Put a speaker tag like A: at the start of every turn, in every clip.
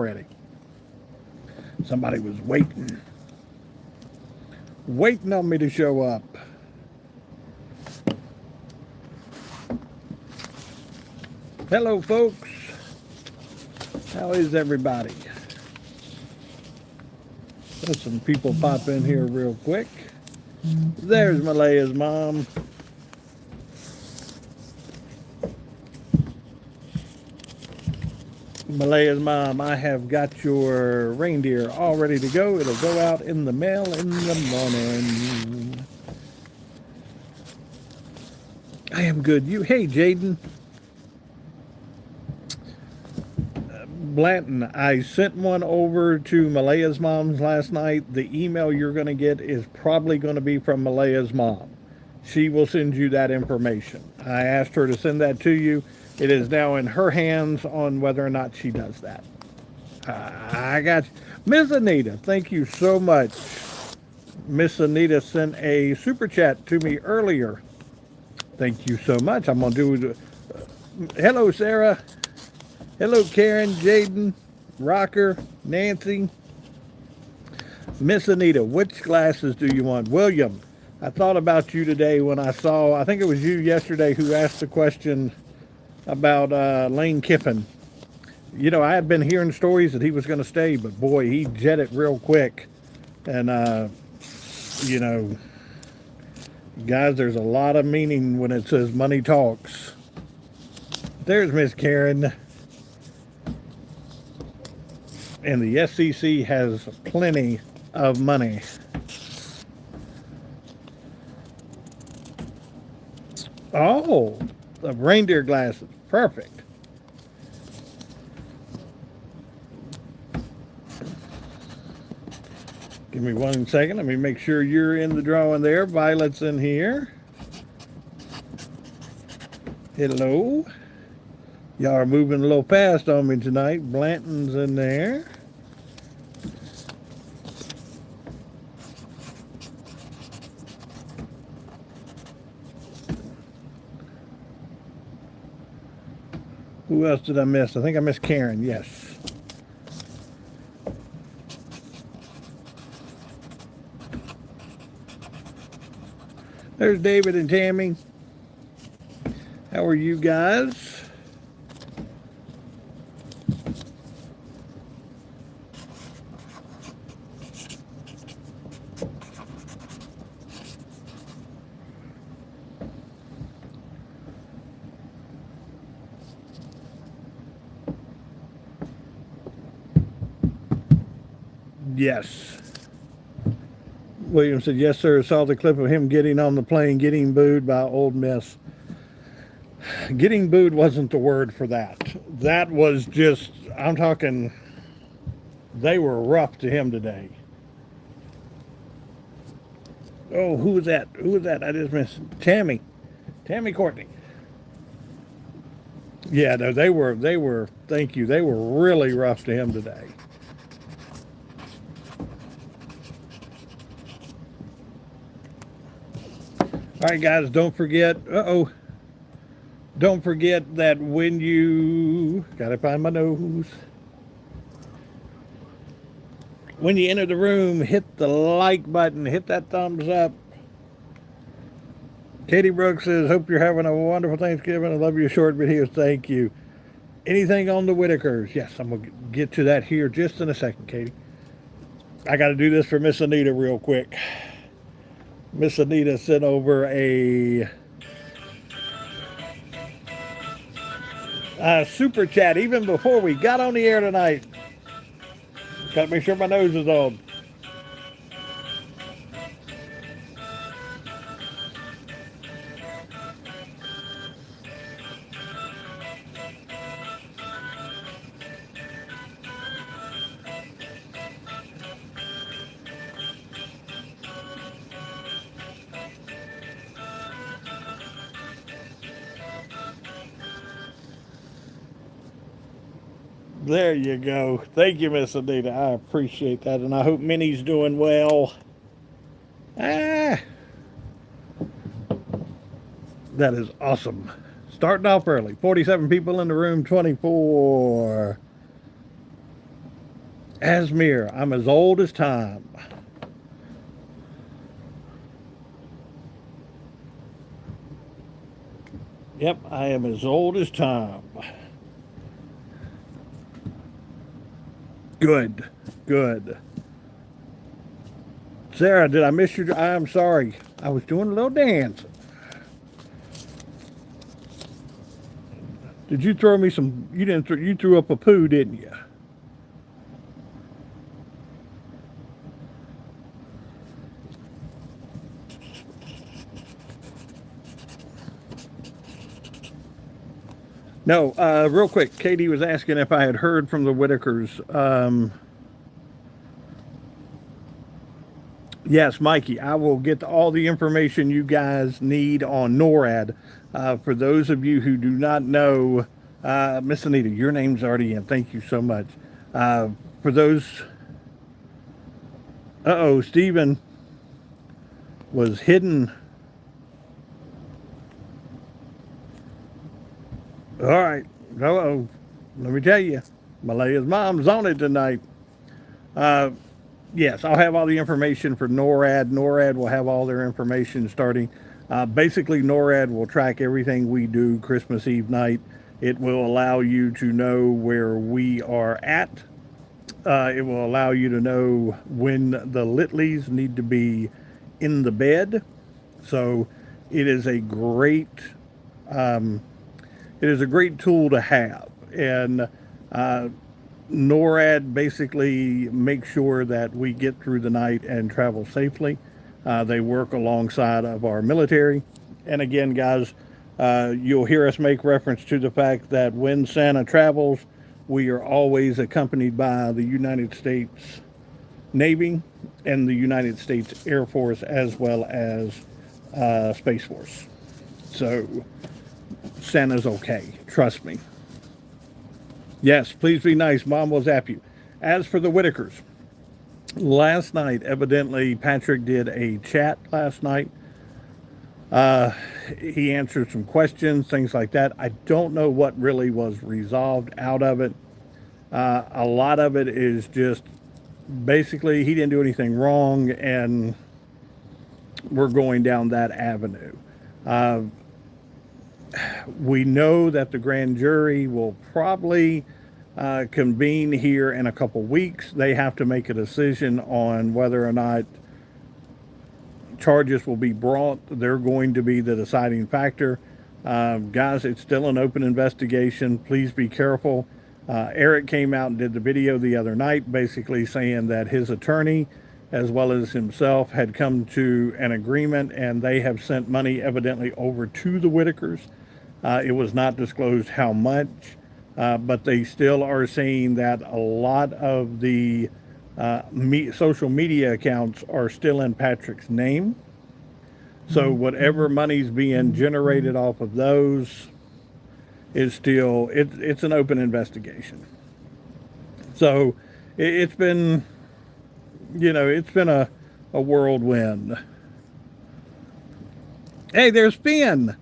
A: already. Somebody was waiting on me to show up. Hello, folks. How is everybody? There's some people pop in here real quick. There's Malaya's mom. Malaya's mom, I have got your reindeer all ready to go. It'll go out in the mail in the morning. I am good. Hey, Jaden. Blanton, I sent one over to Malaya's mom's last night. The email you're going to get is probably going to be from Malaya's mom. She will send you that information. I asked her to send that to you. It is now in her hands on whether or not she does that. I got you. Miss Anita, thank you so much. Miss Anita sent a super chat to me earlier. Thank you so much. I'm going to do... hello, Sarah. Hello, Karen, Jaden, Rocker, Nancy. Miss Anita, which glasses do you want? William, I thought about you today when I think it was you yesterday who asked the question about Lane Kiffin. You know, I had been hearing stories that he was going to stay, but boy, he jetted real quick. And, you know, guys, there's a lot of meaning when it says money talks. There's Miss Karen. And the SEC has plenty of money. Oh, the reindeer glasses. Perfect. Give me 1 second. Let me make sure you're in the drawing there. Violet's in here. Hello. Y'all are moving a little fast on me tonight. Blanton's in there. Who else did I miss? I think I missed Karen, yes. There's David and Tammy. How are you guys? Yes. William said, yes, sir. Saw the clip of him getting on the plane, getting booed by Ole Miss. Getting booed wasn't the word for that. That was just, I'm talking, they were rough to him today. Oh, who was that? Who was that? I just missed. Tammy Courtney. Yeah, no, they were, thank you. They were really rough to him today. All right, guys, don't forget, don't forget that when you, gotta find my nose. When you enter the room, hit the like button, hit that thumbs up. Katie Brooks says, hope you're having a wonderful Thanksgiving. I love your short videos. Thank you. Anything on the Whitakers? Yes, I'm going to get to that here just in a second, Katie. I got to do this for Miss Anita real quick. Miss Anita sent over a super chat even before we got on the air tonight. Got to make sure my nose is on. There you go. Thank you, Miss Anita. I appreciate that, and I hope Minnie's doing well. That is awesome. Starting off early. 47 people in the room, 24. Asmir, I'm as old as time. Yep, I am as old as time. Good, good. Sarah, did I miss you? I'm sorry. I was doing a little dance. Did you throw me some? You didn't. You threw up a poo, didn't you? No. Real quick, Katie was asking if I had heard from the Whitakers. Yes, Mikey, I will get all the information you guys need on NORAD. For those of you who do not know, Miss Anita, your name's already in. Thank you so much. For those, Stephen was hidden. All right, let me tell you, Malaya's mom's on it tonight. Yes, I'll have all the information for NORAD. NORAD will have all their information starting. Basically, NORAD will track everything we do Christmas Eve night. It will allow you to know where we are at. It will allow you to know when the Litleys need to be in the bed. So it is a great tool to have. And NORAD basically makes sure that we get through the night and travel safely. They work alongside of our military. And again, guys, you'll hear us make reference to the fact that when Santa travels, we are always accompanied by the United States Navy and the United States Air Force, as well as Space Force. So Santa's okay. Trust me. Yes, please be nice. Mom will zap you. As for the Whitakers, last night, evidently, Patrick did a chat last night. He answered some questions, things like that. I don't know what really was resolved out of it. A lot of it is just basically he didn't do anything wrong, and we're going down that avenue. We know that the grand jury will probably convene here in a couple weeks. They have to make a decision on whether or not charges will be brought. They're going to be the deciding factor. Guys, it's still an open investigation. Please be careful. Eric came out and did the video the other night basically saying that his attorney as well as himself had come to an agreement, and they have sent money evidently over to the Whitakers. It was not disclosed how much, but they still are saying that a lot of the social media accounts are still in Patrick's name. So whatever money's being generated off of those is still, it's an open investigation. So it's been, it's been a whirlwind. Hey, there's Finn.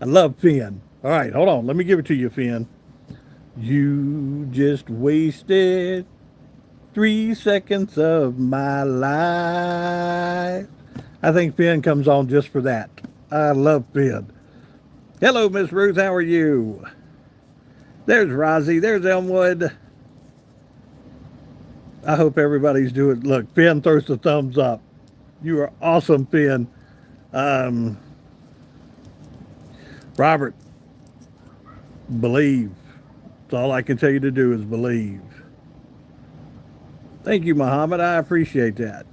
A: I love Finn. All right, hold on. Let me give it to you, Finn. You just wasted 3 seconds of my life. I think Finn comes on just for that. I love Finn. Hello, Miss Ruth. How are you? There's Rosie. There's Elmwood. I hope everybody's doing. Look, Finn throws the thumbs up. You are awesome, Finn. Robert, believe. That's all I can tell you to do is believe. Thank you, Muhammad. I appreciate that.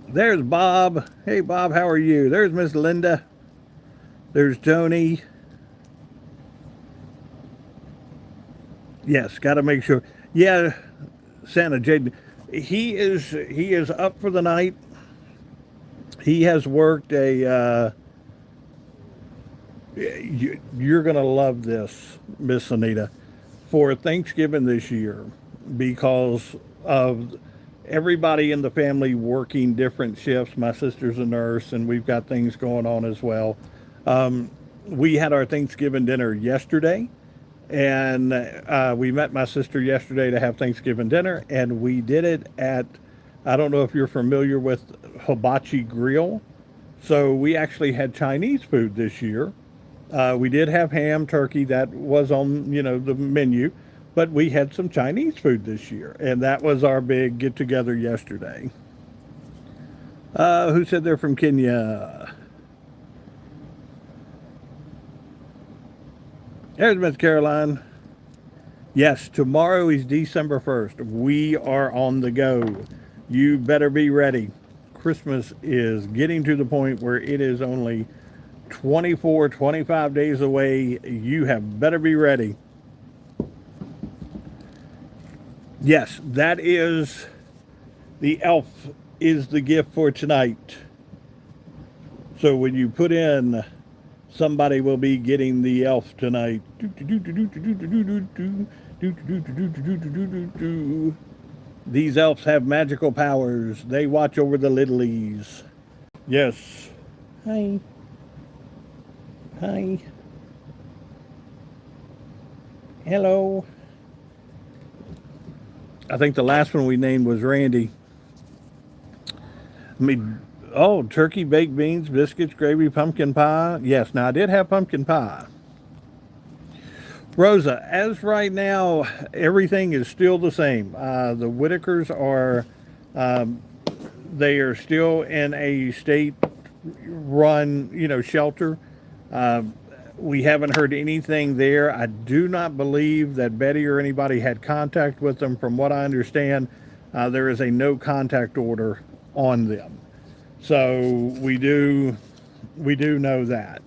A: There's Bob. Hey, Bob, how are you? There's Miss Linda. There's Tony. Yes, got to make sure. Yeah, Santa Jaden. He is up for the night. He has worked a. You're gonna love this, Miss Anita, for Thanksgiving this year, because of everybody in the family working different shifts. My sister's a nurse, and we've got things going on as well. We had our Thanksgiving dinner yesterday, And we met my sister yesterday to have Thanksgiving dinner, and we did it at, I don't know if you're familiar with Hibachi Grill. So we actually had Chinese food this year. We did have ham, turkey, that was on, the menu, but we had some Chinese food this year, and that was our big get together yesterday. Who said they're from Kenya? There's Miss Caroline. Yes, tomorrow is December 1st. We are on the go. You better be ready. Christmas is getting to the point where it is only 24, 25 days away. You have better be ready. Yes, that is the elf is the gift for tonight. So when you put in somebody will be getting the elf tonight. These elves have magical powers. They watch over the littlies. Yes. Hi. Hi. Hello. I think the last one we named was Randy. Turkey, baked beans, biscuits, gravy, pumpkin pie. Yes, now I did have pumpkin pie. Rosa, as right now, everything is still the same. The Whitakers are, they are still in a state-run, shelter. We haven't heard anything there. I do not believe that Betty or anybody had contact with them. From what I understand, there is a no contact order on them. So we do know that.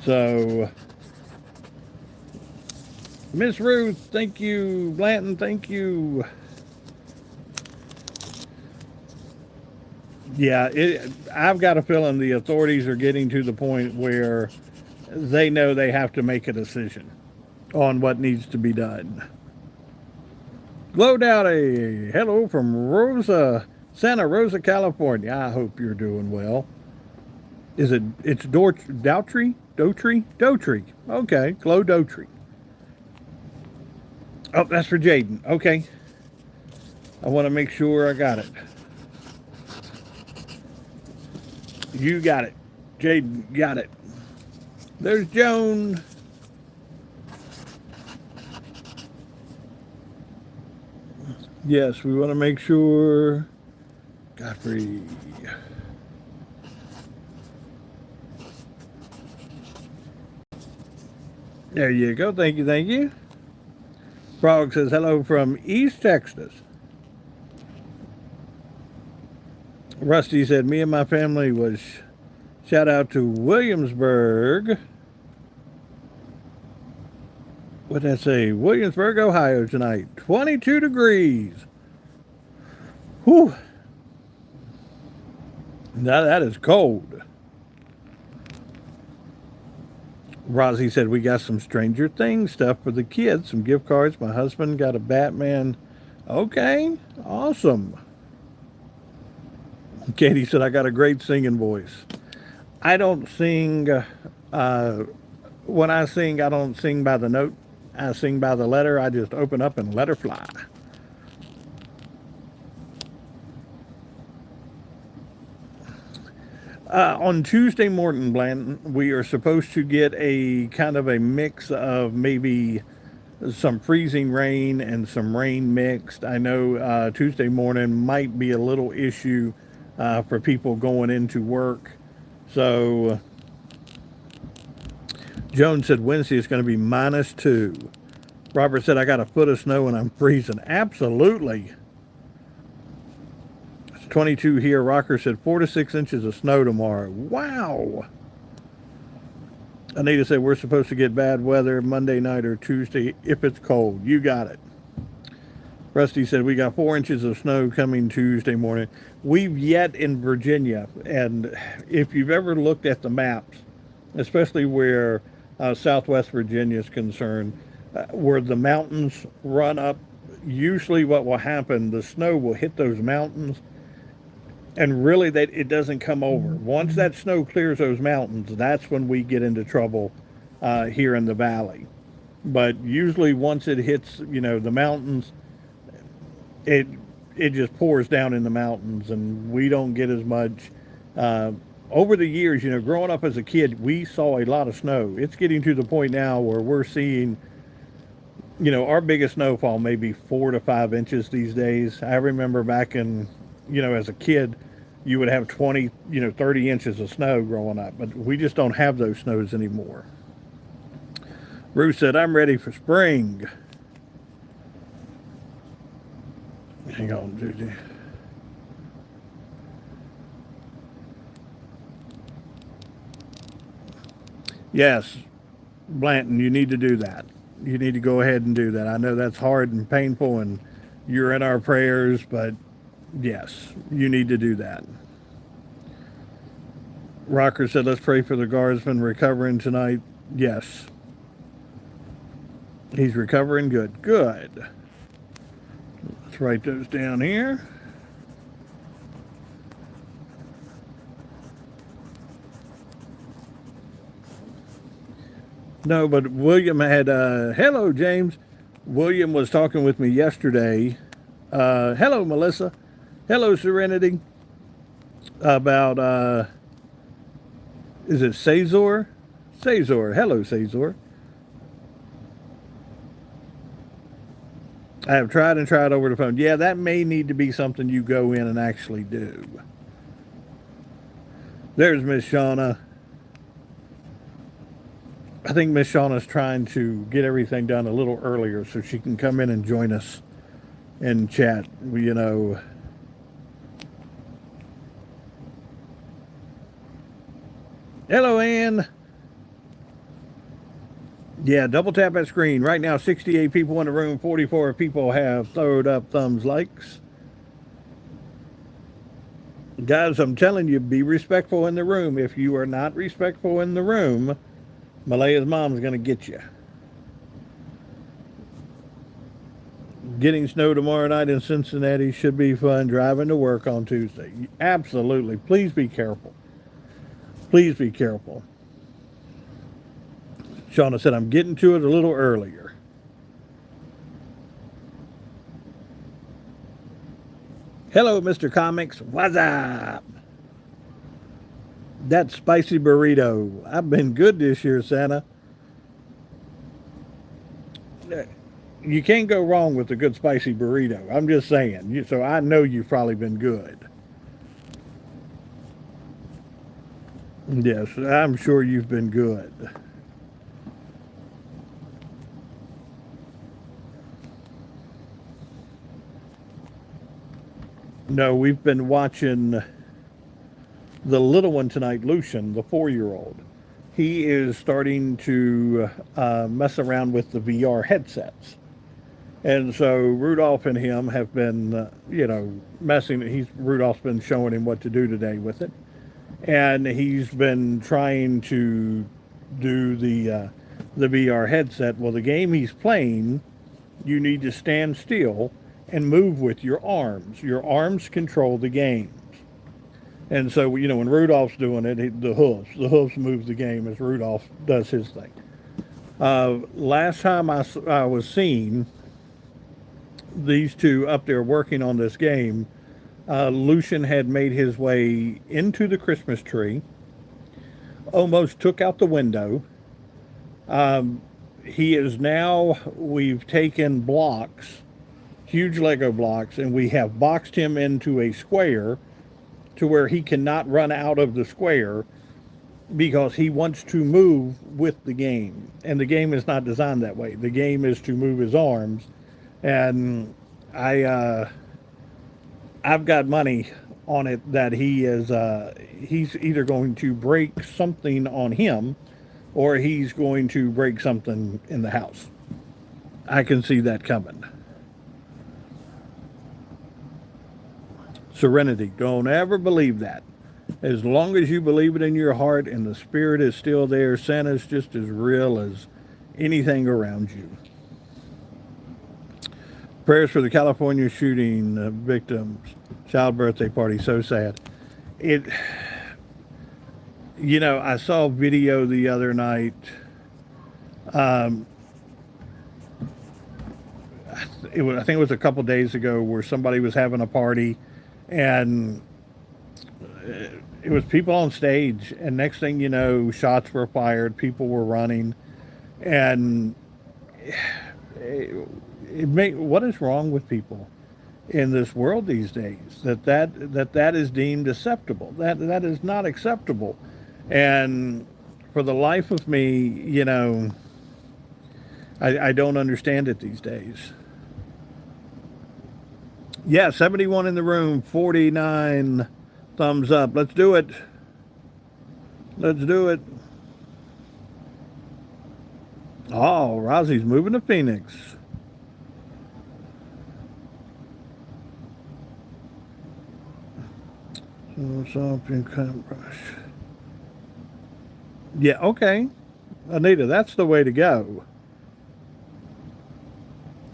A: So Miss Ruth, thank you. Blanton, thank you. Yeah, I've got a feeling the authorities are getting to the point where they know they have to make a decision on what needs to be done. Glow Dowdy, hello from Santa Rosa, California. I hope you're doing well. It's Doutry? Doutry. Okay, Glow Doutry. Oh, that's for Jaden. Okay. I want to make sure I got it. You got it. Jaden got it. There's Joan. Yes, we want to make sure. Godfrey. There you go. Thank you. Thank you. Frog says hello from East Texas. Rusty said, me and my family was shout out to Williamsburg. What did I say? Williamsburg, Ohio tonight. 22 degrees. Whew. Now that is cold. Rosie said, we got some Stranger Things stuff for the kids, some gift cards. My husband got a Batman. Okay, awesome. Katie said, I got a great singing voice. I don't sing, when I sing, I don't sing by the note. I sing by the letter. I just open up and let her fly. On Tuesday morning, Blanton, we are supposed to get a kind of a mix of maybe some freezing rain and some rain mixed. I know Tuesday morning might be a little issue for people going into work. So Joan said Wednesday is going to be -2. Robert said, I got a foot of snow and I'm freezing. Absolutely. 22 here. Rocker said 4 to 6 inches of snow tomorrow. Wow. Anita said we're supposed to get bad weather Monday night or Tuesday if it's cold. You got it. Rusty said we got 4 inches of snow coming Tuesday morning. We've yet in Virginia, and if you've ever looked at the maps, especially where Southwest Virginia is concerned, where the mountains run up, usually what will happen, the snow will hit those mountains, and really it doesn't come over. Once that snow clears those mountains, that's when we get into trouble here in the valley. But usually once it hits, the mountains, it it just pours down in the mountains, and we don't get as much. Uh, Over the years, growing up as a kid, we saw a lot of snow. It's getting to the point now where we're seeing, our biggest snowfall maybe 4 to 5 inches these days. I remember back in, as a kid, you would have 20, 30 inches of snow growing up, but we just don't have those snows anymore. Ruth said, I'm ready for spring. Hang on, Judy. Yes, Blanton, you need to do that. You need to go ahead and do that. I know that's hard and painful, and you're in our prayers, but yes, you need to do that. Rocker said, let's pray for the guardsman recovering tonight. Yes, he's recovering good. Good. Let's write those down here. No, but William had, hello, James. William was talking with me yesterday. Hello, Melissa. Hello, Serenity. About, is it Cesar? Cesar. Hello, Cesar. I have tried and tried over the phone. Yeah, that may need to be something you go in and actually do. There's Miss Shauna. I think Miss Shauna's trying to get everything done a little earlier so she can come in and join us and chat. Hello, Ann. Yeah, double tap that screen. Right now, 68 people in the room, 44 people have throwed up thumbs likes. Guys, I'm telling you, be respectful in the room. If you are not respectful in the room, Malaya's mom's going to get you. Getting snow tomorrow night in Cincinnati should be fun. Driving to work on Tuesday. Absolutely. Please be careful. Please be careful. Shauna said, I'm getting to it a little earlier. Hello, Mr. Comics. What's up? That spicy burrito. I've been good this year, Santa. You can't go wrong with a good spicy burrito. I'm just saying. So I know you've probably been good. Yes, I'm sure you've been good. No, we've been watching the little one tonight, Lucian, the 4-year-old. He is starting to mess around with the VR headsets. And so Rudolph and him have been, messing. Rudolph's been showing him what to do today with it. And he's been trying to do the VR headset. Well, the game he's playing, you need to stand still and move with your arms. Your arms control the games. And so, when Rudolph's doing it, the hooves move the game as Rudolph does his thing. Last time I was seeing these two up there working on this game, Lucian had made his way into the Christmas tree, almost took out the window. We've taken blocks, huge Lego blocks, and we have boxed him into a square to where he cannot run out of the square because he wants to move with the game. And the game is not designed that way. The game is to move his arms. And I've got money on it that he's either going to break something on him or he's going to break something in the house. I can see that coming. Serenity, don't ever believe that. As long as you believe it in your heart and the spirit is still there, Santa's just as real as anything around you. Prayers for the California shooting victims. Child birthday party, so sad. I saw a video the other night I think it was a couple days ago where somebody was having a party, and it was people on stage, and next thing you know, shots were fired, people were running, and what is wrong with people in this world these days that is deemed acceptable? That is not acceptable, and for the life of me, I don't understand it these days. Yeah, 71 in the room, 49 thumbs up. Let's do it. Let's do it. Oh, Rosie's moving to Phoenix. Yeah, okay. Anita, that's the way to go.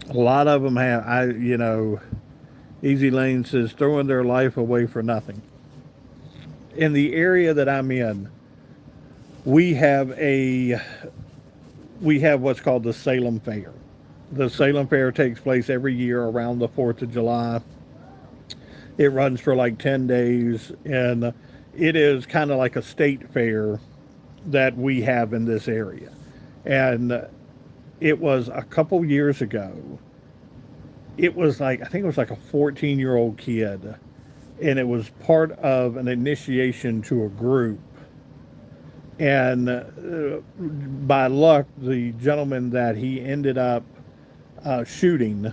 A: A lot of them have, Easy Lane says, throwing their life away for nothing. In the area that I'm in, we have what's called the Salem Fair. The Salem Fair takes place every year around the 4th of July. It runs for like 10 days, and it is kind of like a state fair that we have in this area. And it was a couple years ago. It was like, I think it was like a 14-year-old kid, and it was part of an initiation to a group. And by luck, the gentleman that he ended up shooting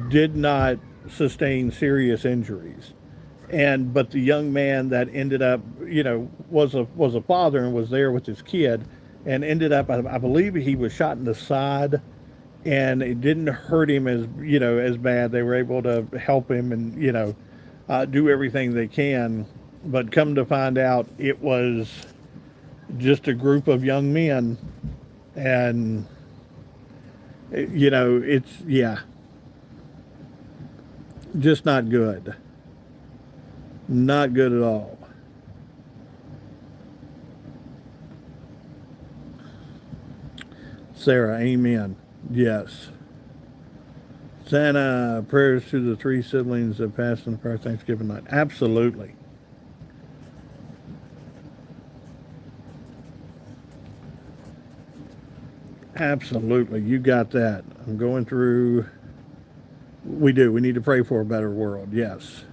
A: did not sustain serious injuries. But the young man that ended up, was a father and was there with his kid, and ended up, I believe he was shot in the side, and it didn't hurt him as bad. They were able to help him and do everything they can, but come to find out, it was just a group of young men, and it's just not good. Not good at all. Sarah, amen. Yes. Santa, prayers to the 3 siblings that passed in prayer Thanksgiving night. Absolutely. Absolutely. You got that. I'm going through. We do. We need to pray for a better world. Yes.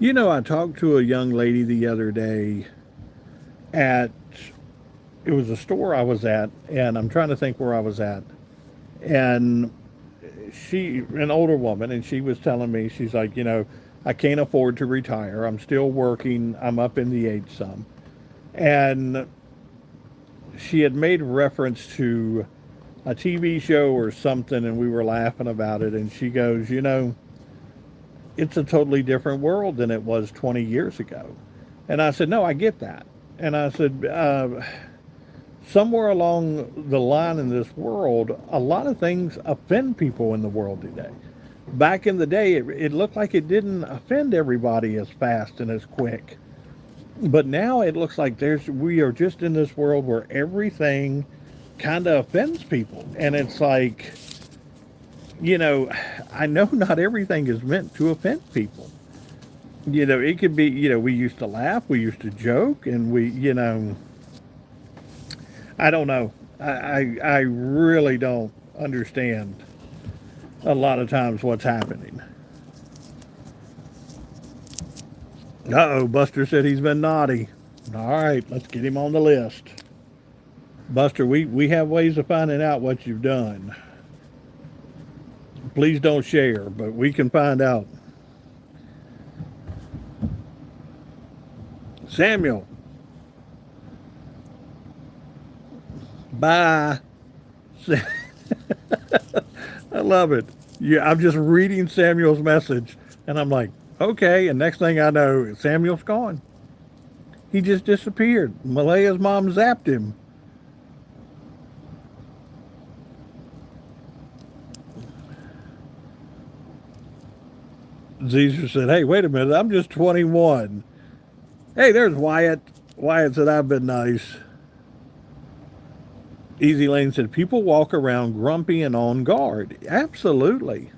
A: I talked to a young lady the other day at, it was a store I was at, and I'm trying to think where I was at. And an older woman, and she was telling me, she's like, I can't afford to retire. I'm still working. I'm up in the age some. And she had made reference to a TV show or something, and we were laughing about it. And she goes, it's a totally different world than it was 20 years ago. And I said, no, I get that. And I said, somewhere along the line in this world, a lot of things offend people in the world today. Back in the day, it looked like it didn't offend everybody as fast and as quick. But now it looks like we are just in this world where everything kind of offends people. And it's like, I know not everything is meant to offend people. It could be, we used to laugh, we used to joke, and I don't know. I really don't understand a lot of times what's happening. Uh-oh, Buster said he's been naughty. All right, let's get him on the list. Buster, we have ways of finding out what you've done. Please don't share, but we can find out. Samuel. Bye. I love it. Yeah, I'm just reading Samuel's message, and I'm like, okay. And next thing I know, Samuel's gone. He just disappeared. Malaya's mom zapped him. Caesar said, hey, wait a minute. I'm just 21. Hey, there's Wyatt. Wyatt said, I've been nice. Easy Lane said, people walk around grumpy and on guard. Absolutely.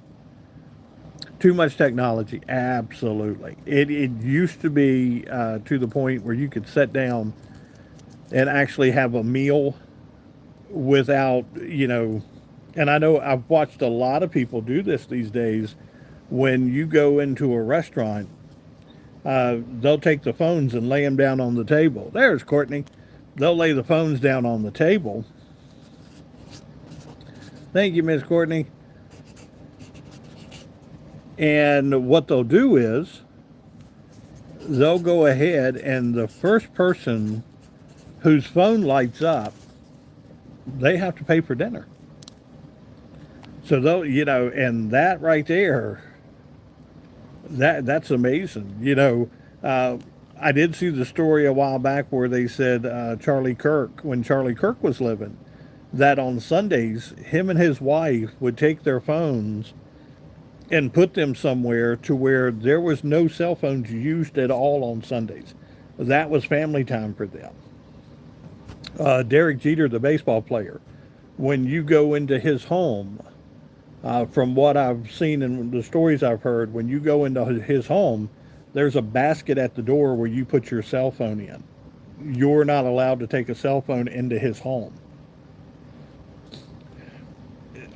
A: Too much technology. Absolutely. It used to be to the point where you could sit down and actually have a meal without, and I know I've watched a lot of people do this these days. When you go into a restaurant, they'll take the phones and lay them down on the table. There's Courtney. They'll lay the phones down on the table. Thank you, Miss Courtney. And what they'll do is they'll go ahead and the first person whose phone lights up, they have to pay for dinner. So they'll, and that right there, that's amazing. I did see the story a while back where they said Charlie Kirk, when Charlie Kirk was living, that on Sundays, him and his wife would take their phones and put them somewhere to where there was no cell phones used at all on Sundays. That was family time for them. Derek Jeter, the baseball player, when you go into his home, from what I've seen and the stories I've heard, when you go into his home, there's a basket at the door where you put your cell phone in. You're not allowed to take a cell phone into his home.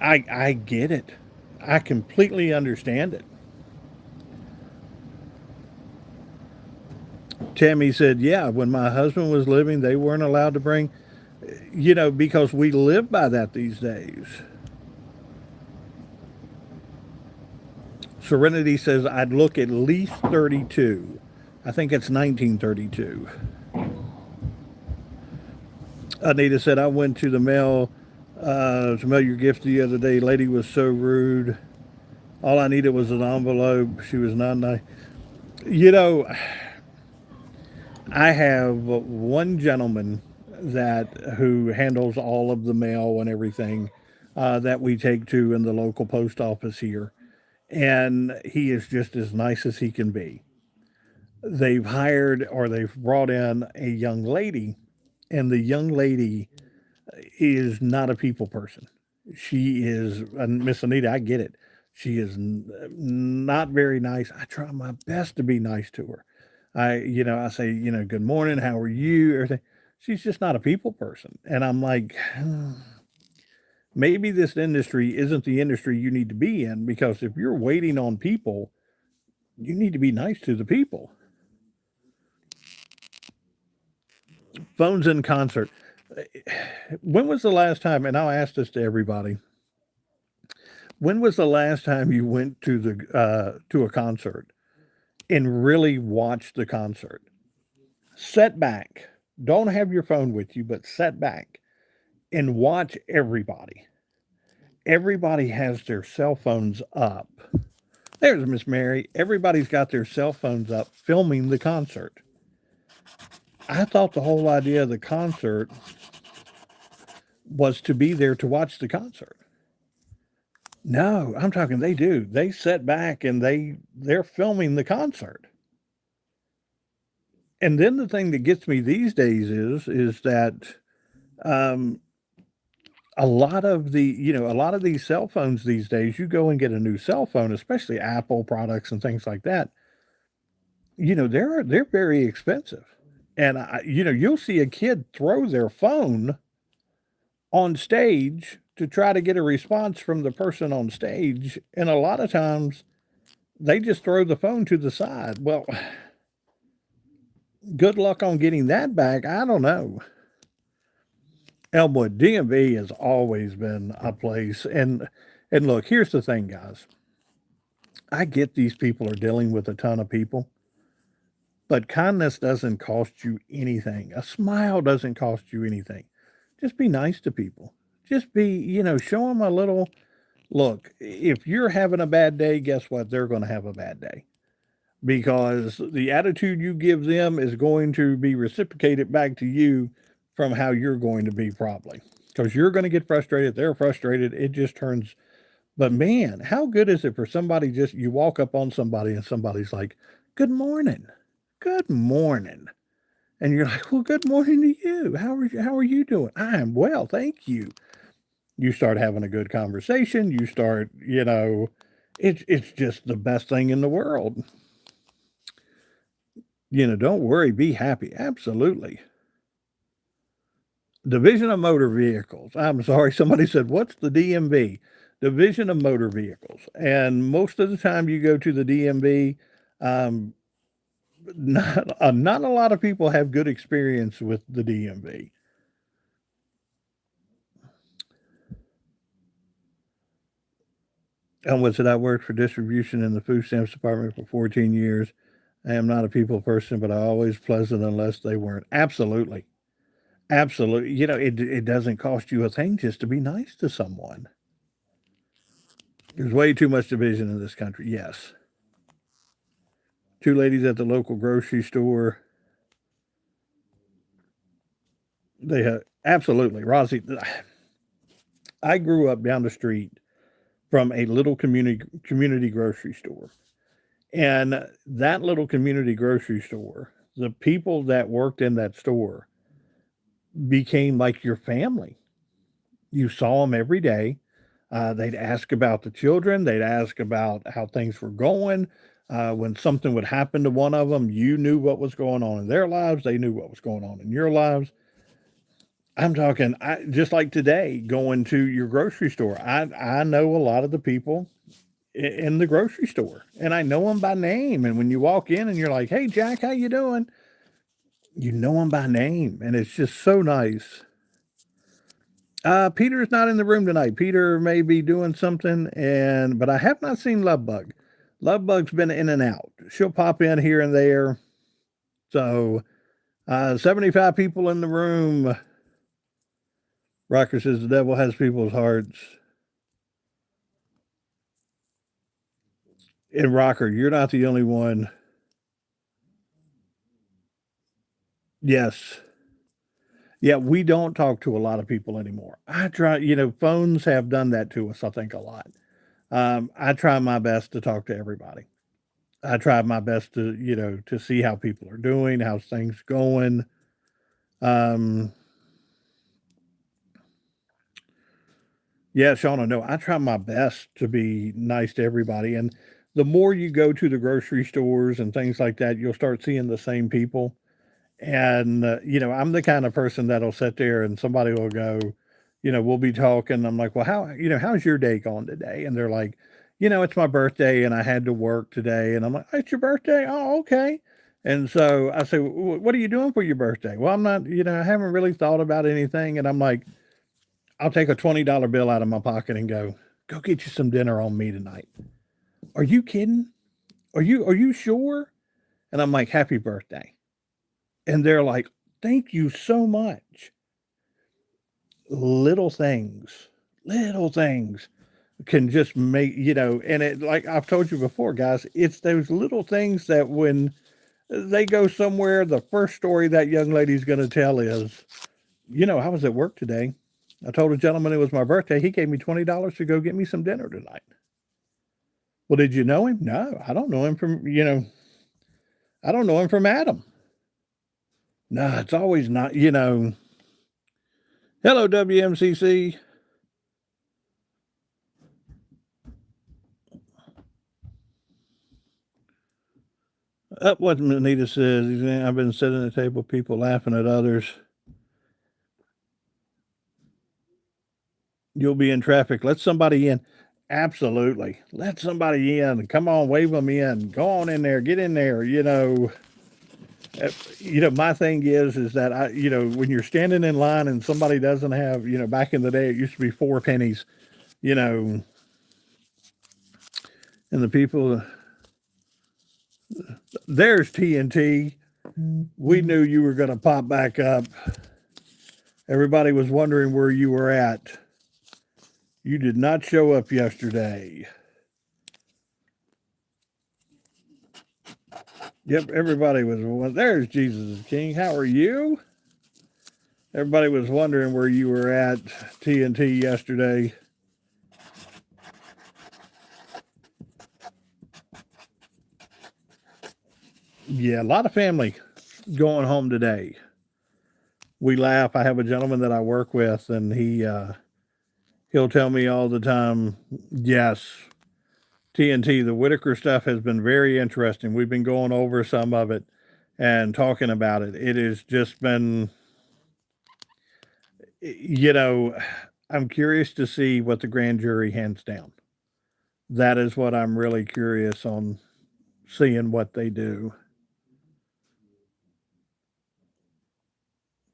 A: I get it. I completely understand it. Tammy said, yeah, when my husband was living, they weren't allowed to bring, because we live by that these days. Serenity says, I'd look at least 32. I think it's 1932. Anita said, I went to the mail to mail your gift the other day. Lady was so rude. All I needed was an envelope. She was not nice. You know, I have one gentleman who handles all of the mail and everything that we take to in the local post office here, and he is just as nice as he can be. They've brought in a young lady, and the young lady is not a people person. She is, and Miss Anita, I get it. She is not very nice. I try my best to be nice to her. I say, good morning, how are you? Everything. She's just not a people person. And I'm like, maybe this industry isn't the industry you need to be in because if you're waiting on people, you need to be nice to the people. Phones in concert. When was the last time, and I'll ask this to everybody, when was the last time you went to a concert and really watched the concert? Set back. Don't have your phone with you, but set back and watch everybody. Everybody has their cell phones up. There's Miss Mary. Everybody's got their cell phones up filming the concert. I thought the whole idea of the concert was to be there to watch the concert. No, I'm talking they do. They sit back and they're filming the concert. And then the thing that gets me these days is that um, a lot of these cell phones these days, you go and get a new cell phone, especially Apple products and things like that. They're very expensive, and you'll see a kid throw their phone on stage to try to get a response from the person on stage, and a lot of times they just throw the phone to the side. Well, good luck on getting that back. I don't know. Elmwood DMV has always been a place, and look, here's the thing, guys. I get these people are dealing with a ton of people, but kindness doesn't cost you anything. A smile doesn't cost you anything. Just be nice to people. Just be, show them a little look. If you're having a bad day, guess what? They're going to have a bad day because the attitude you give them is going to be reciprocated back to you from how you're going to be probably because you're going to get frustrated. They're frustrated. It just turns. But man, how good is it for somebody just you walk up on somebody and somebody's like, good morning. Good morning. And you're like, well, good morning to you. How are you doing? I am well, thank you. You start having a good conversation. You start, it's just the best thing in the world. Don't worry, be happy. Absolutely. Division of Motor Vehicles. I'm sorry, somebody said, what's the DMV? Division of Motor Vehicles. And most of the time you go to the DMV, um, not a lot of people have good experience with the DMV. And was it? I worked for distribution in the food stamps department for 14 years. I am not a people person, but I always pleasant unless they weren't. Absolutely. Absolutely. It doesn't cost you a thing just to be nice to someone. There's way too much division in this country. Yes. Two ladies at the local grocery store. They have absolutely, Rosie. I grew up down the street from a little community grocery store. And that little community grocery store, the people that worked in that store became like your family. You saw them every day. They'd ask about the children. They'd ask about how things were going. When something would happen to one of them, you knew what was going on in their lives. They knew what was going on in your lives. I'm talking just like today, going to your grocery store. I know a lot of the people in the grocery store, and I know them by name. And when you walk in and you're like, "Hey, Jack, how you doing?" You know them by name, and it's just so nice. Peter's not in the room tonight. Peter may be doing something, but I have not seen Lovebug. Lovebug's been in and out. She'll pop in here and there. So, 75 people in the room. Rocker says the devil has people's hearts. And Rocker, you're not the only one. Yes. Yeah, we don't talk to a lot of people anymore. I try, phones have done that to us, I think, a lot. I try my best to talk to everybody. I try my best to see how people are doing, how's things going. Um, yeah, Shauna, no, I try my best to be nice to everybody. And the more you go to the grocery stores and things like that, you'll start seeing the same people. And, I'm the kind of person that'll sit there and somebody will go, we'll be talking. I'm like, well, how's your day going today? And they're like, it's my birthday and I had to work today. And I'm like, it's your birthday? Oh, okay. And so I say, what are you doing for your birthday? Well, I'm not, I haven't really thought about anything. And I'm like, I'll take a $20 bill out of my pocket and go get you some dinner on me tonight. Are you kidding? Are you sure? And I'm like, happy birthday. And they're like, thank you so much. Little things can just make, and it, like I've told you before, guys, it's those little things that when they go somewhere, the first story that young lady's going to tell is, I was at work today. I told a gentleman it was my birthday. He gave me $20 to go get me some dinner tonight. Well, did you know him? No, I don't know him from, I don't know him from Adam. No, it's always not, Hello, WMCC. Up what Anita says. I've been sitting at the table, people laughing at others. You'll be in traffic. Let somebody in. Absolutely. Let somebody in. Come on, wave them in. Go on in there. Get in there. My thing is that when you're standing in line and somebody doesn't have, back in the day, it used to be 4 pennies, and the people, there's TNT. We knew you were going to pop back up. Everybody was wondering where you were at. You did not show up yesterday. Yep, everybody was. There's Jesus King. How are you? Everybody was wondering where you were at TNT yesterday. Yeah, a lot of family going home today. We laugh. I have a gentleman that I work with, and he'll tell me all the time, yes, TNT, the Whitaker stuff has been very interesting. We've been going over some of it and talking about it. It has just been, you know, I'm curious to see what the grand jury hands down. That is what I'm really curious on, seeing what they do.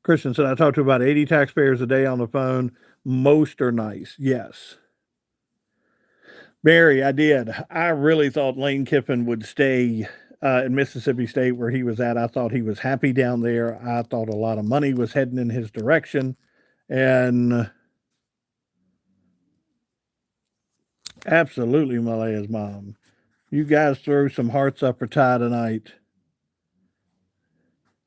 A: Christian said, I talk to about 80 taxpayers a day on the phone. Most are nice. Yes. Barry, I did. I really thought Lane Kiffin would stay in Mississippi State where he was at. I thought he was happy down there. I thought a lot of money was heading in his direction. And absolutely, Malaya's mom. You guys throw some hearts up for Ty tonight.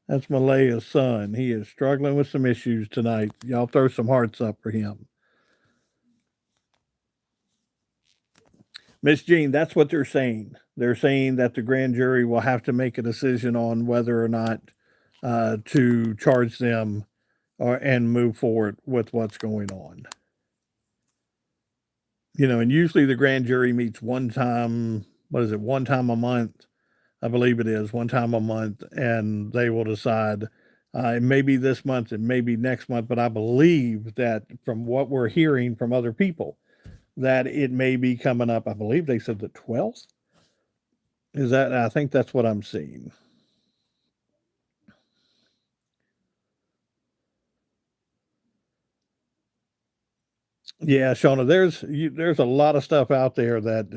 A: That's Malaya's son. He is struggling with some issues tonight. Y'all throw some hearts up for him. Miss Jean, that's what they're saying. They're saying that the grand jury will have to make a decision on whether or not to charge them and move forward with what's going on. And usually the grand jury meets one time, one time a month? I believe it is one time a month, and they will decide. It may be this month, it may be next month, but I believe that from what we're hearing from other people, that it may be coming up. I believe they said the 12th. I think that's what I'm seeing. Yeah, Shauna, there's a lot of stuff out there that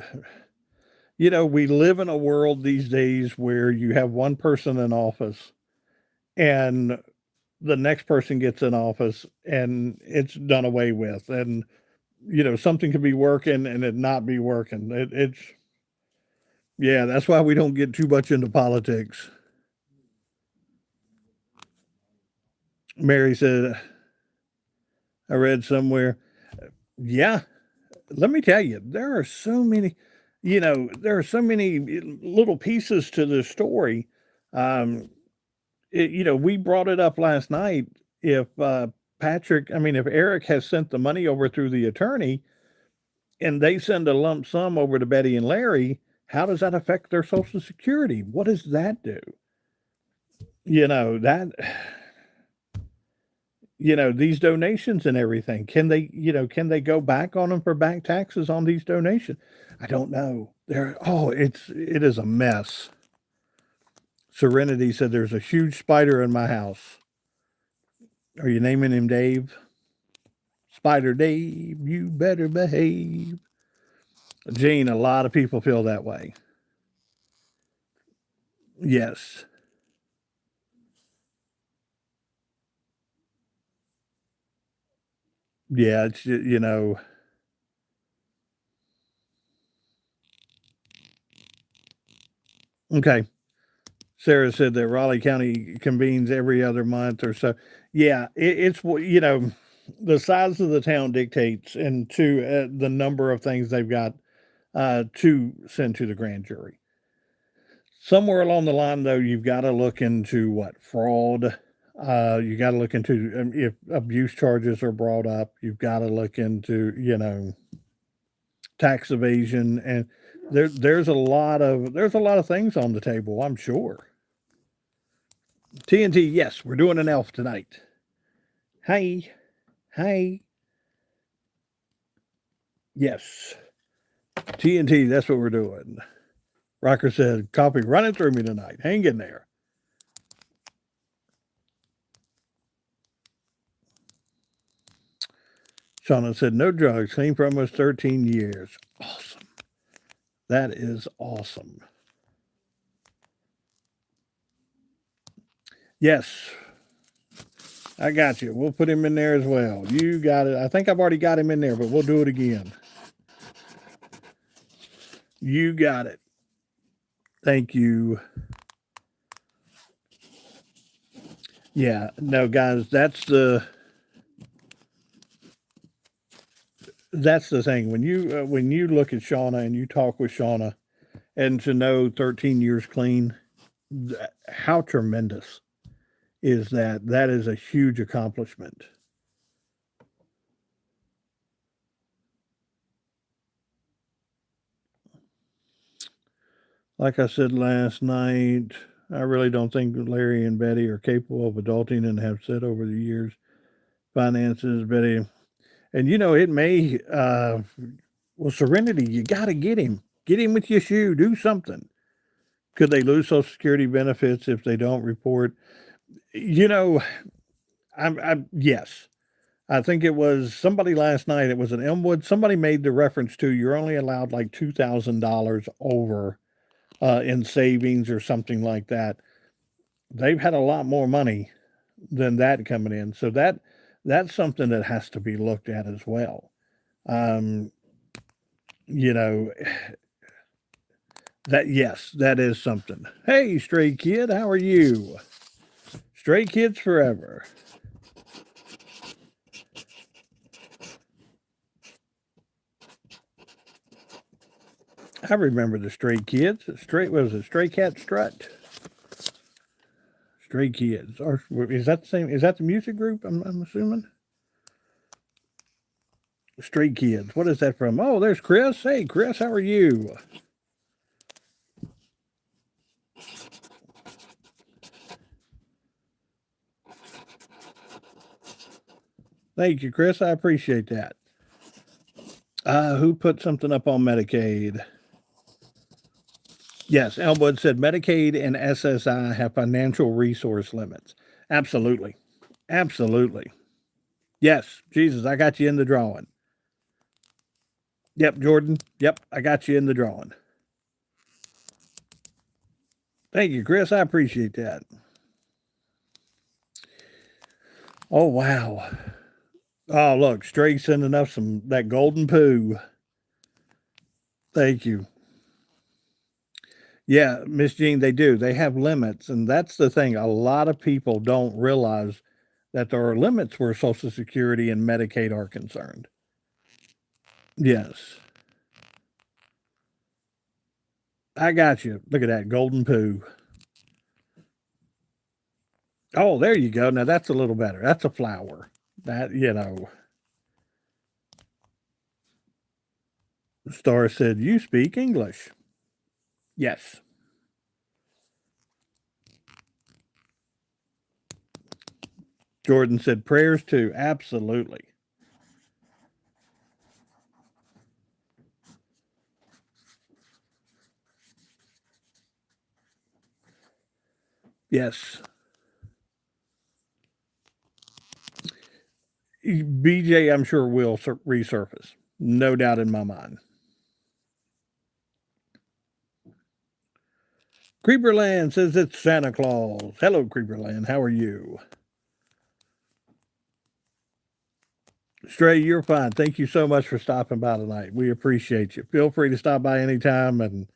A: we live in a world these days where you have one person in office and the next person gets in office and it's done away with, and something could be working and it not be working. That's why we don't get too much into politics. Mary said, I read somewhere. Yeah, let me tell you, there are so many, little pieces to the story. We brought it up last night. If if Eric has sent the money over through the attorney and they send a lump sum over to Betty and Larry, how does that affect their Social Security? What does that do? These donations and everything, can they go back on them for back taxes on these donations? I don't know. It is a mess. Serenity said there's a huge spider in my house. Are you naming him Dave? Spider Dave, you better behave. Gene, a lot of people feel that way. Yes. Yeah, it's, Okay. Sarah said that Raleigh County convenes every other month or so. Yeah, it's the size of the town dictates, and the number of things they've got to send to the grand jury. Somewhere along the line, though, you've got to look into what fraud. You got to look into if abuse charges are brought up. You've got to look into tax evasion, and there's a lot of things on the table, I'm sure. TNT, yes, we're doing an elf tonight. Hi. Yes. TNT, that's what we're doing. Rocker said, coffee running through me tonight. Hang in there. Shauna said, no drugs, clean for almost 13 years. Awesome. That is awesome. Yes. I got you. We'll put him in there as well. You got it. I think I've already got him in there, but we'll do it again. You got it. Thank you. Yeah, no, guys, that's the thing. When you look at Shauna and you talk with Shauna, and to know 13 years clean, how tremendous. is that is a huge accomplishment. Like I said last night, I really don't think Larry and Betty are capable of adulting and have said over the years. Finances, Betty. And it may, well, Serenity, you got to get him. Get him with your shoe. Do something. Could they lose Social Security benefits if they don't report? You know, yes. I think it was somebody last night. It was an Elmwood. Somebody made the reference to you're only allowed like $2,000 over in savings or something like that. They've had a lot more money than that coming in, so that's something that has to be looked at as well. Um, you know that yes, that is something. Hey, stray kid, how are you? Stray kids forever. I remember the Stray Kids. Stray was it Stray Cat Strut? Stray Kids, or is that the same? Is that the music group? I'm assuming. Stray Kids. What is that from? Oh, there's Chris. Hey, Chris, how are you? Thank you, Chris. I appreciate that. Who put something up on Medicaid? Yes, Elwood said Medicaid and SSI have financial resource limits. Absolutely. Absolutely. Yes, Jesus, I got you in the drawing. Yep, Jordan. Yep, I got you in the drawing. Thank you, Chris. I appreciate that. Oh, wow. Oh, look, Stray sending up some that golden poo. Thank you. Yeah, Miss Jean, they do. They have limits, and that's the thing. A lot of people don't realize that there are limits where Social Security and Medicaid are concerned. Yes, I got you. Look at that golden poo. Oh, there you go. Now that's a little better. That's a flower. That. Star said, "You speak English." Yes. Jordan said, "Prayers too." Absolutely. Yes. BJ, I'm sure will resurface. No doubt in my mind. Creeperland says it's Santa Claus. Hello, Creeperland. How are you? Stray, you're fine. Thank you so much for stopping by tonight. We appreciate you. Feel free to stop by anytime, and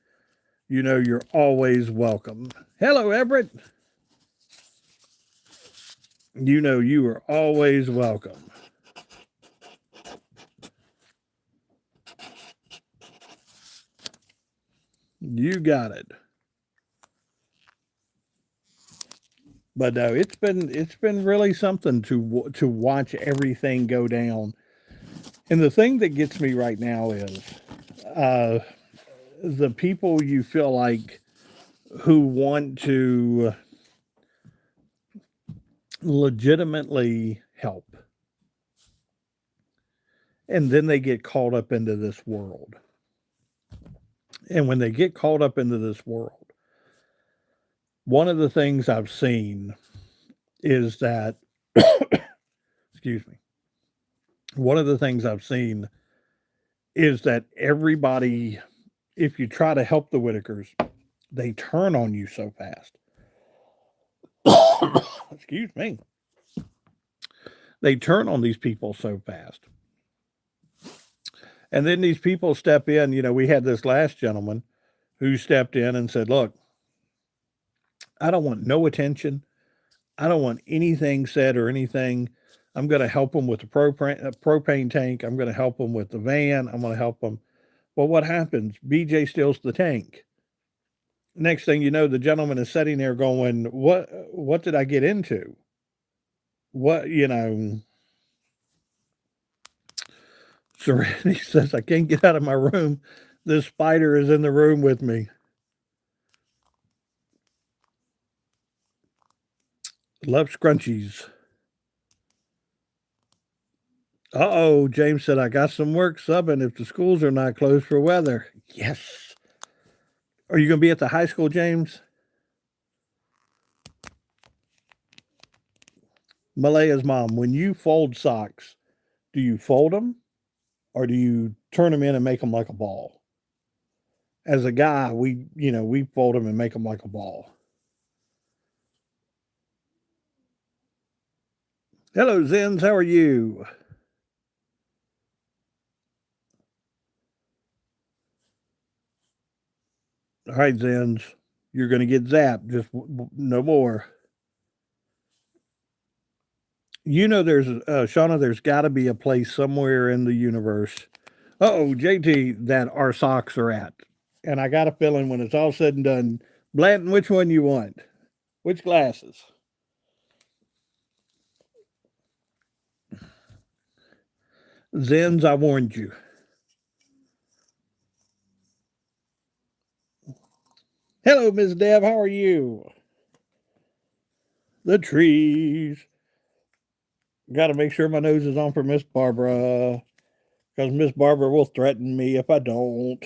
A: you're always welcome. Hello, Everett. You are always welcome. You got it. But no, it's been really something to watch everything go down. And the thing that gets me right now is uh, the people you feel like who want to legitimately help, and then they get caught up into this world. And when they get caught up into this world, one of the things I've seen is that, excuse me, one of the things I've seen is that everybody, if you try to help the Whitakers, they turn on you so fast. Excuse me. They turn on these people so fast. And then these people step in. We had this last gentleman who stepped in and said, "Look, I don't want no attention. I don't want anything said or anything. I'm going to help them with the propane tank. I'm going to help them with the van. I'm going to help them." Well, what happens? BJ steals the tank. Next thing you know, the gentleman is sitting there going, what did I get into? What, Serenity says, I can't get out of my room. This spider is in the room with me. Love scrunchies. Uh-oh, James said, I got some work subbing if the schools are not closed for weather. Yes. Are you going to be at the high school, James? Malaya's mom, when you fold socks, do you fold them or do you turn them in and make them like a ball? As a guy, we fold them and make them like a ball. Hello, Zens. How are you? All right, Zens. You're going to get zapped. Just no more. There's Shauna. There's got to be a place somewhere in the universe. JT, that our socks are at, and I got a feeling when it's all said and done, Blanton, which one you want? Which glasses? Zens, I warned you. Hello, Miss Deb. How are you? The trees. Got to make sure my nose is on for Miss Barbara, because Miss Barbara will threaten me if I don't.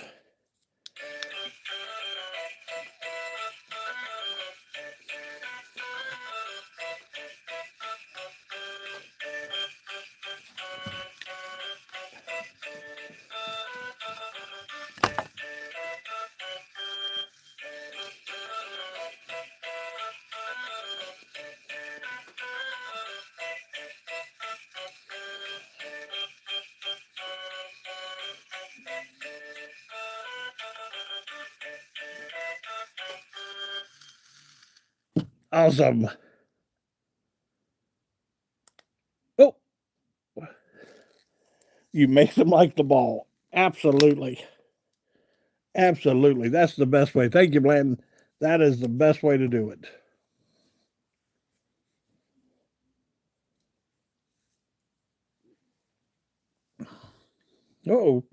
A: Awesome. Oh, you make them like the ball. Absolutely. Absolutely. That's the best way. Thank you, Blanton. That is the best way to do it. Oh,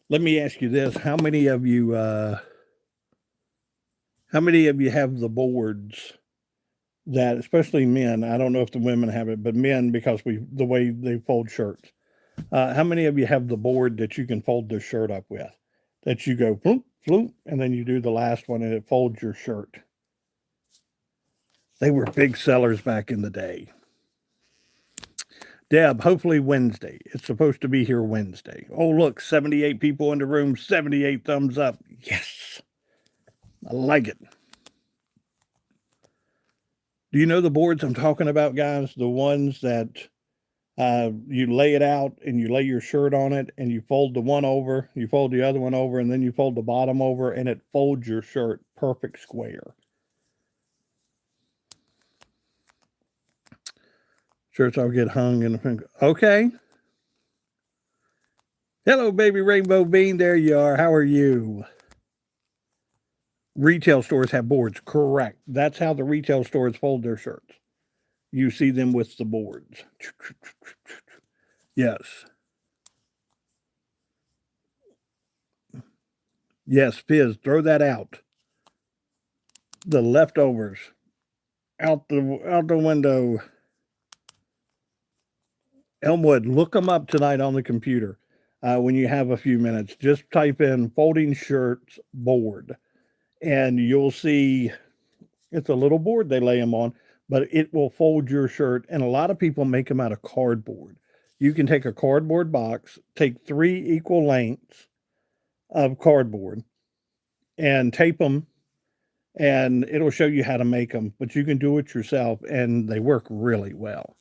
A: let me ask you this: how many of you have the boards that, especially men? I don't know if the women have it, but men, because the way they fold shirts. How many of you have the board that you can fold the shirt up with? That you go floop, floop, and then you do the last one and it folds your shirt. They were big sellers back in the day. Deb, hopefully Wednesday. It's supposed to be here Wednesday. Oh, look, 78 people in the room, 78 thumbs up. Yes. I like it. Do you know the boards I'm talking about, guys? The ones that you lay it out and you lay your shirt on it and you fold the one over, you fold the other one over, and then you fold the bottom over and it folds your shirt perfect square. Shirts I'll get hung in the finger. Okay. Hello, baby rainbow bean. There you are. How are you? Retail stores have boards. Correct. That's how the retail stores fold their shirts. You see them with the boards. Yes. Yes, Fizz, throw that out. The leftovers out the window. Elmwood, look them up tonight on the computer when you have a few minutes. Just type in folding shirts board, and you'll see it's a little board they lay them on, but it will fold your shirt. And a lot of people make them out of cardboard. You can take a cardboard box, take 3 equal lengths of cardboard, and tape them, and it'll show you how to make them. But you can do it yourself, and they work really well.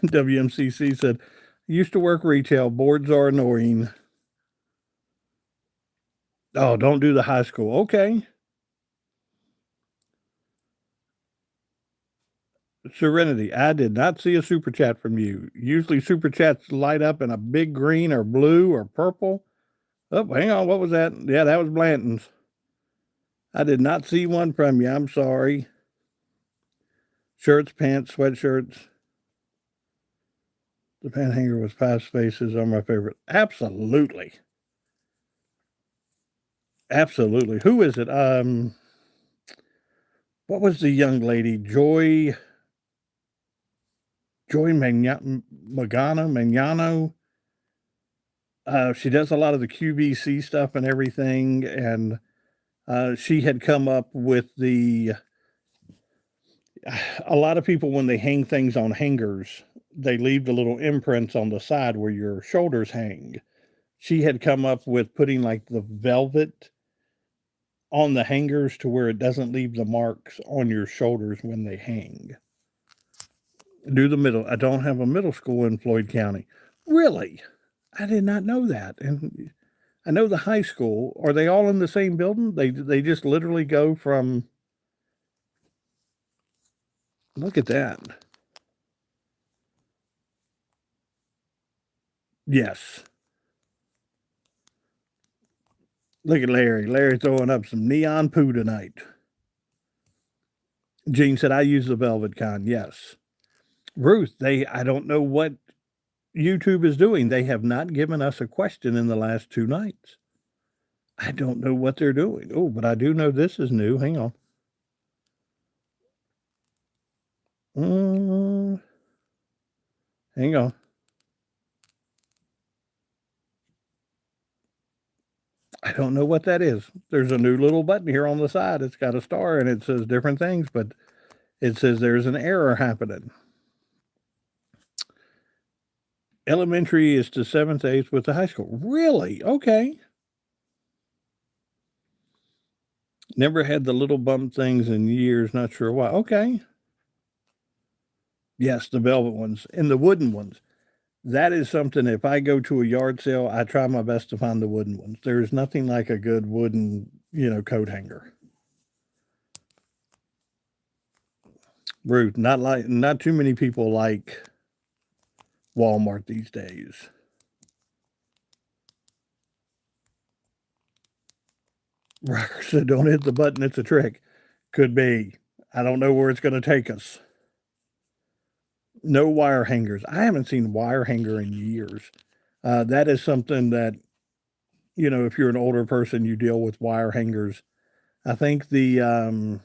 A: WMCC said, used to work retail. Boards are annoying. Oh, don't do the high school. Okay. Serenity, I did not see a super chat from you. Usually super chats light up in a big green or blue or purple. Oh, hang on. What was that? Yeah, that was Blanton's. I did not see one from you. I'm sorry. Shirts, pants, sweatshirts. The pant hanger with 5 spaces are my favorite. Absolutely. Absolutely. Who is it? What was the young lady? Joy Magnano. She does a lot of the QVC stuff and everything, and she had come up with a lot of people when they hang things on hangers, they leave the little imprints on the side where your shoulders hang. She had come up with putting like the velvet on the hangers to where it doesn't leave the marks on your shoulders when they hang. Do the middle. I don't have a middle school in Floyd County. Really? I did not know that. And I know the high school. Are they all in the same building? They just literally go from. Look at that. Yes. Look at Larry. Larry throwing up some neon poo tonight. Gene said, I use the velvet kind. Yes. Ruth, I don't know what YouTube is doing. They have not given us a question in the last 2 nights. I don't know what they're doing. Oh, but I do know this is new. Hang on. Hang on. I don't know what that is. There's a new little button here on the side. It's got a star and it says different things, but it says there's an error happening. Elementary is to 7th, 8th with the high school. Really? Okay. Never had the little bump things in years. Not sure why. Okay. Yes, the velvet ones and the wooden ones. That is something, if I go to a yard sale, I try my best to find the wooden ones. There's nothing like a good wooden, coat hanger. Ruth, not too many people like Walmart these days. Rocker said, don't hit the button, it's a trick. Could be. I don't know where it's going to take us. No wire hangers. I haven't seen wire hanger in years. That is something that, if you're an older person, you deal with wire hangers. I think no,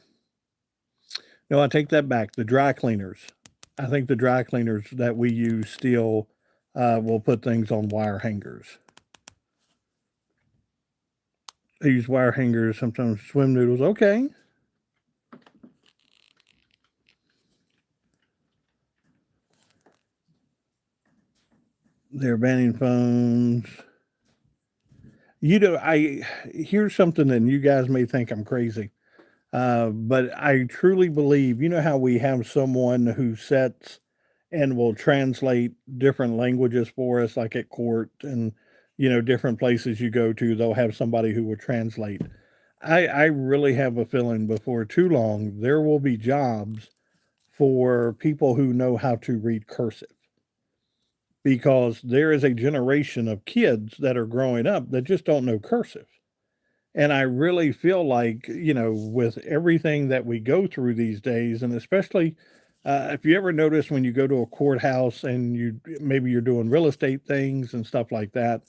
A: I take that back. The dry cleaners. I think the dry cleaners that we use still will put things on wire hangers. I use wire hangers, sometimes swim noodles. Okay. They're banning phones. Here's something, and you guys may think I'm crazy, but I truly believe, how we have someone who sets and will translate different languages for us, like at court and, different places you go to, they'll have somebody who will translate. I really have a feeling before too long, there will be jobs for people who know how to read cursive because there is a generation of kids that are growing up that just don't know cursive. And I really feel like, with everything that we go through these days, and especially if you ever notice when you go to a courthouse and maybe you're doing real estate things and stuff like that,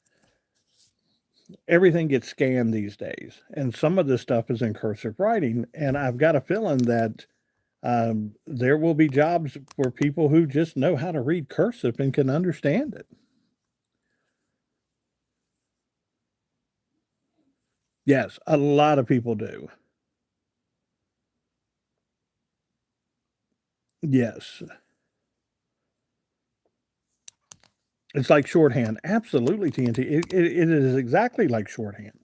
A: everything gets scanned these days. And some of this stuff is in cursive writing. And I've got a feeling that there will be jobs for people who just know how to read cursive and can understand it. Yes, a lot of people do. Yes. It's like shorthand. Absolutely, TNT. It is exactly like shorthand.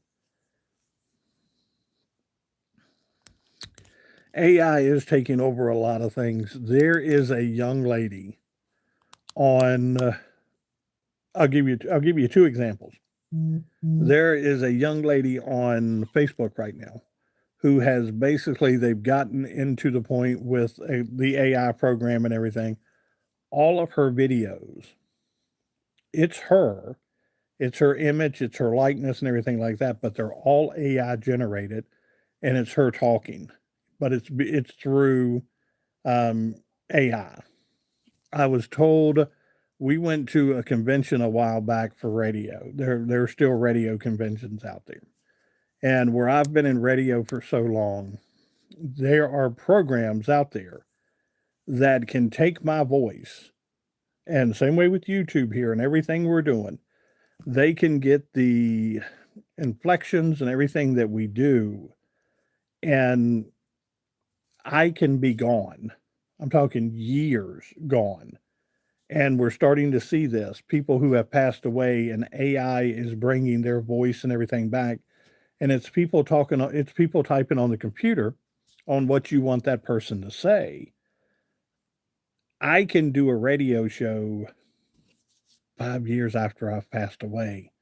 A: AI is taking over a lot of things. There is a young lady on. I'll give you 2 examples. There is a young lady on Facebook right now who has basically, they've gotten into the point with the AI program and everything. All of her videos, it's her, it's her image, it's her likeness and everything like that, but they're all AI generated and it's her talking, but it's through um, AI. I was told we went to a convention a while back for radio. There are still radio conventions out there. And where I've been in radio for so long, there are programs out there that can take my voice, and same way with YouTube here and everything we're doing, they can get the inflections and everything that we do, and I can be gone. I'm talking years gone. And we're starting to see this. People who have passed away, and AI is bringing their voice and everything back. And it's people typing on the computer on what you want that person to say. I can do a radio show 5 years after I've passed away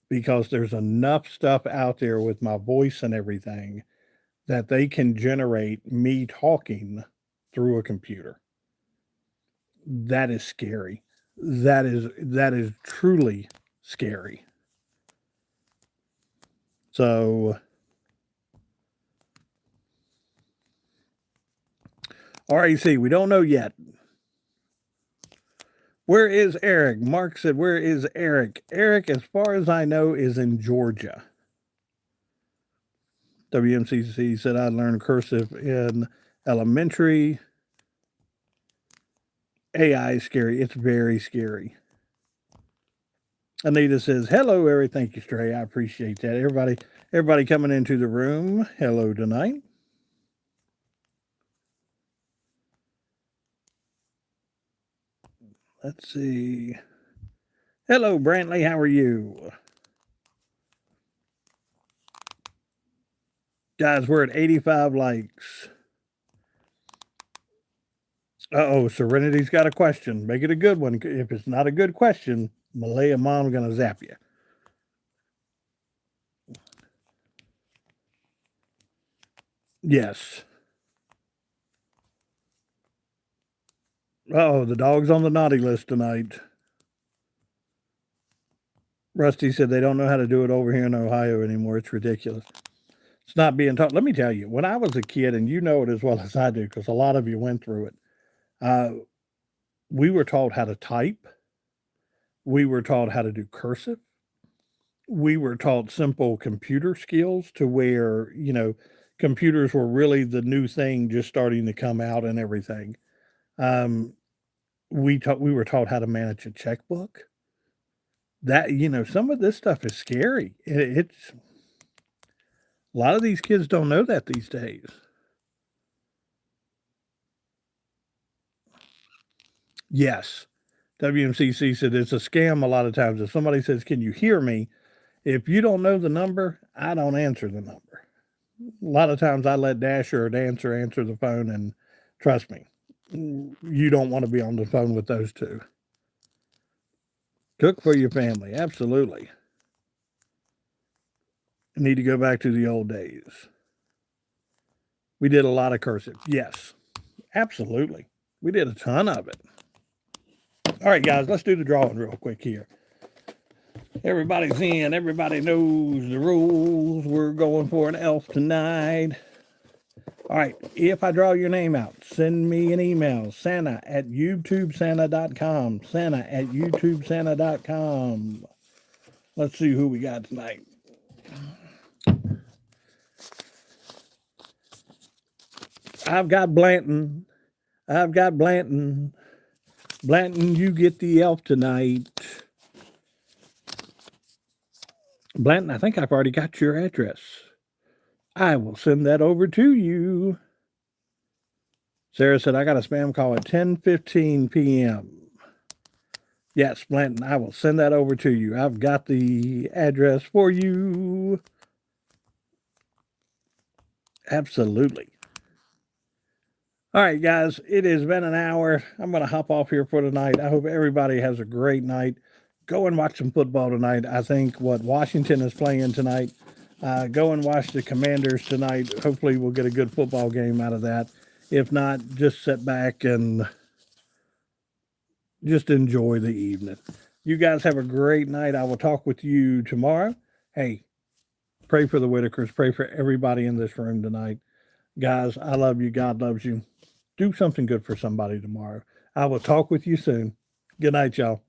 A: because there's enough stuff out there with my voice and everything that they can generate me talking through a computer. That is scary. That is truly scary. So, RAC, we don't know yet. Where is Eric? Mark said, where is Eric? Eric, as far as I know, is in Georgia. WMCC said I learned cursive in elementary. AI is scary. It's very scary. Anita says, hello, Eric. Thank you, Stray. I appreciate that. Everybody coming into the room. Hello tonight. Let's see. Hello, Brantley. How are you? Guys, we're at 85 likes. Uh-oh, Serenity's got a question. Make it a good one. If it's not a good question, Malaya Mom's going to zap you. Yes. Uh-oh, the dog's on the naughty list tonight. Rusty said they don't know how to do it over here in Ohio anymore. It's ridiculous. It's not being taught. Let me tell you, when I was a kid, and you know it as well as I do, because a lot of you went through it, we were taught how to type. We were taught how to do cursive. We were taught simple computer skills to where, computers were really the new thing just starting to come out and everything. Um, we were taught how to manage a checkbook. That, some of this stuff is scary. It's a lot of these kids don't know that these days. Yes. WMCC said it's a scam a lot of times. If somebody says, can you hear me? If you don't know the number, I don't answer the number. A lot of times I let Dasher or Dancer answer the phone, and trust me, you don't want to be on the phone with those two. Cook for your family. Absolutely. Need to go back to the old days. We did a lot of cursive. Yes, absolutely. We did a ton of it. All right, guys, let's do the drawing real quick here. Everybody's in. Everybody knows the rules. We're going for an elf tonight. All right, if I draw your name out, send me an email, santa@youtubesanta.com, santa@youtubesanta.com. Let's see who we got tonight. I've got Blanton. Blanton, you get the elf tonight. Blanton, I think I've already got your address. I will send that over to you. Sarah said, I got a spam call at 10:15 p.m. Yes, Blanton, I will send that over to you. I've got the address for you. Absolutely. All right, guys, it has been an hour. I'm going to hop off here for tonight. I hope everybody has a great night. Go and watch some football tonight. I think Washington is playing tonight. Go and watch the Commanders tonight. Hopefully, we'll get a good football game out of that. If not, just sit back and just enjoy the evening. You guys have a great night. I will talk with you tomorrow. Hey, pray for the Whitakers. Pray for everybody in this room tonight. Guys, I love you. God loves you. Do something good for somebody tomorrow. I will talk with you soon. Good night, y'all.